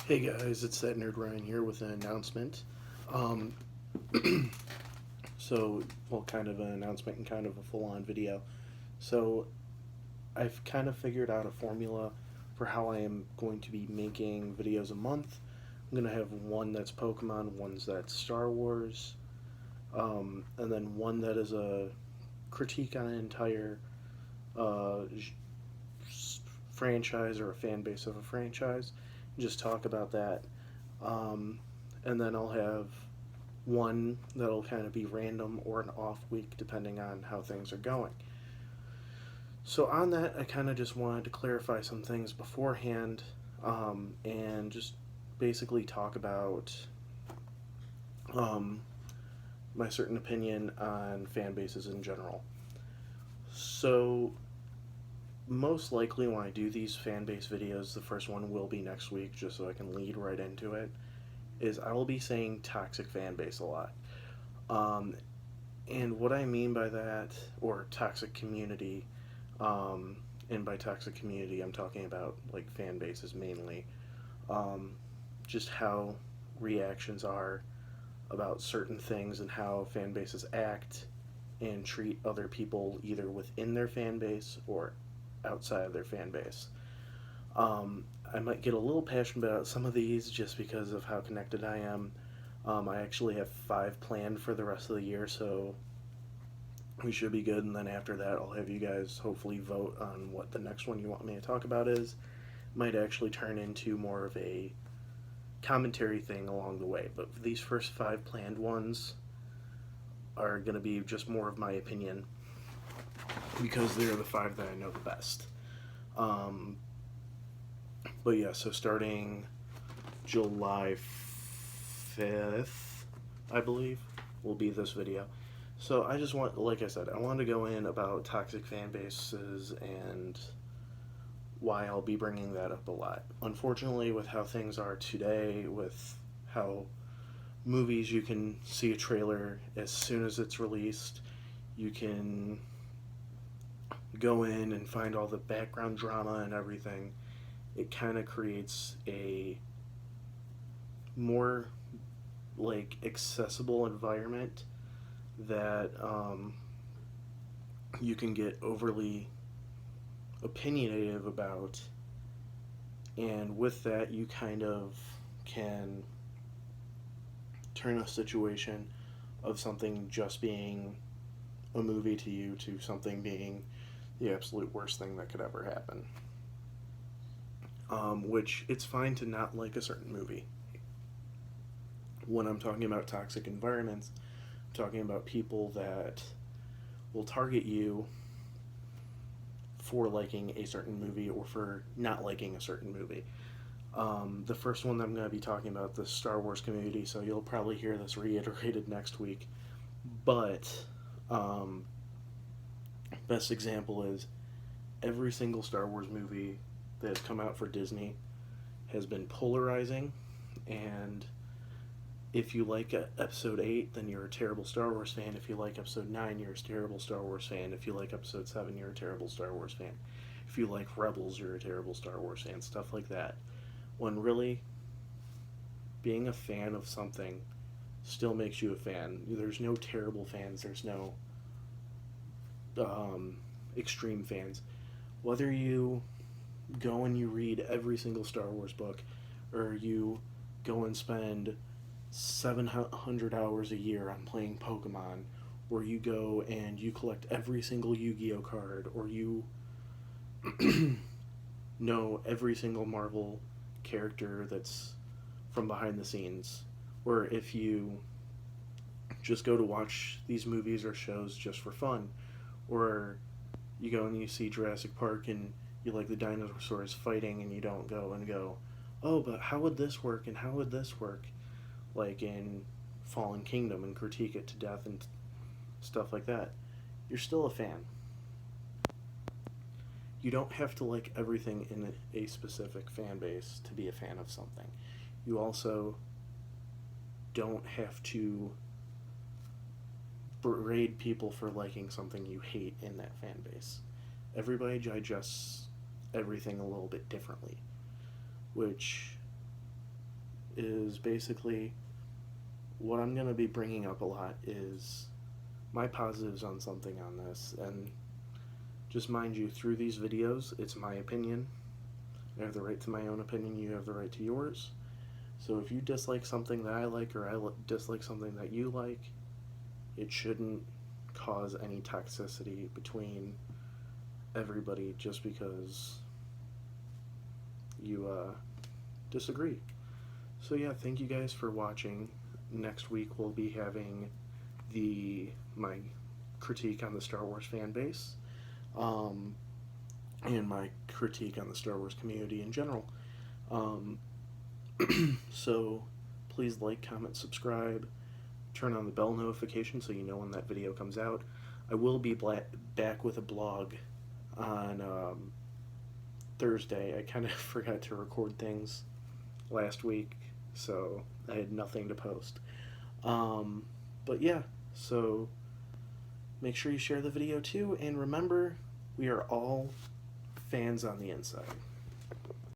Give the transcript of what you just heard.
Hey guys, it's that nerd Ryan here with an announcement. Um, kind of an announcement and kind of a full on video. So, I've kind of figured out a formula for how I am going to be making videos a month. I'm going to have one that's Pokemon, one that's Star Wars, and then one that is a critique on an entire uh, franchise or a fan base of a franchise. Just talk about that. Um, and then I'll have one that'll kind of be random or an off week depending on how things are going. So, on that, I kind of just wanted to clarify some things beforehand and just basically talk about um, my certain opinion on fan bases in general. So, most likely when I do these fan base videos, the first one will be next week, just so I can lead right into it. Is I will be saying toxic fan base a lot. Um, and what I mean by that, or toxic community, um, and by toxic community, I'm talking about like fan bases mainly. Um, just how reactions are about certain things and how fan bases act and treat other people either within their fan base or outside of their fan base. I might get a little passionate about some of these just because of how connected I am. I actually have five planned for the rest of the year, so we should be good. And then after that, I'll have you guys hopefully vote on what the next one you want me to talk about is. Might actually turn into more of a commentary thing along the way. But these first five planned ones are going to be just more of my opinion because they're the five that I know the best. Um, but yeah, so starting July 5th, I believe, will be this video. So I just want, like I said, I wanted to go in about toxic fan bases and why I'll be bringing that up a lot. Unfortunately, with how things are today, with how movies you can see a trailer as soon as it's released, you can go in and find all the background drama and everything. It kind of creates a more like accessible environment that you can get overly opinionative about, and with that you kind of can turn a situation of something just being a movie to you to something being the absolute worst thing that could ever happen. Which it's fine to not like a certain movie. When I'm talking about toxic environments, I'm talking about people that will target you for liking a certain movie or for not liking a certain movie. The first one that I'm going to be talking about, the Star Wars community, so you'll probably hear this reiterated next week. But, um, best example is every single Star Wars movie that has come out for Disney has been polarizing, and if you like episode 8, then you're a terrible Star Wars fan. If you like episode 9, you're a terrible Star Wars fan. If you like episode 7, you're a terrible Star Wars fan. If you like Rebels, you're a terrible Star Wars fan. Stuff like that. When really, being a fan of something still makes you a fan. There's no terrible fans, there's no extreme fans. Whether you go and you read every single Star Wars book, or you go and spend 700 hours a year on playing Pokemon, or you go and you collect every single Yu-Gi-Oh card, or you know every single Marvel character that's from behind the scenes, or if you just go to watch these movies or shows just for fun, or you go and you see Jurassic Park and you like the dinosaurs fighting and you don't go and go, oh, but how would this work and how would this work? Like in Fallen Kingdom and critique it to death and stuff like that. You're still a fan. You don't have to like everything in a specific fan base to be a fan of something. You also don't have to berate people for liking something you hate in that fan base. Everybody digests everything a little bit differently, which is basically what I'm going to be bringing up a lot is my positives on something on this. And just mind you, through these videos, it's my opinion. I have the right to my own opinion, you have the right to yours. So if you dislike something that I like, or I dislike something that you like, it shouldn't cause any toxicity between everybody just because you disagree. So yeah, thank you guys for watching. Next week we'll be having my critique on the Star Wars fan base, and my critique on the Star Wars community in general. So please like, comment, subscribe, turn on the bell notification so you know when that video comes out. I will be back with a blog on Thursday. I kind of forgot to record things last week, so I had nothing to post. But yeah, so make sure you share the video too, and remember, we are all fans on the inside.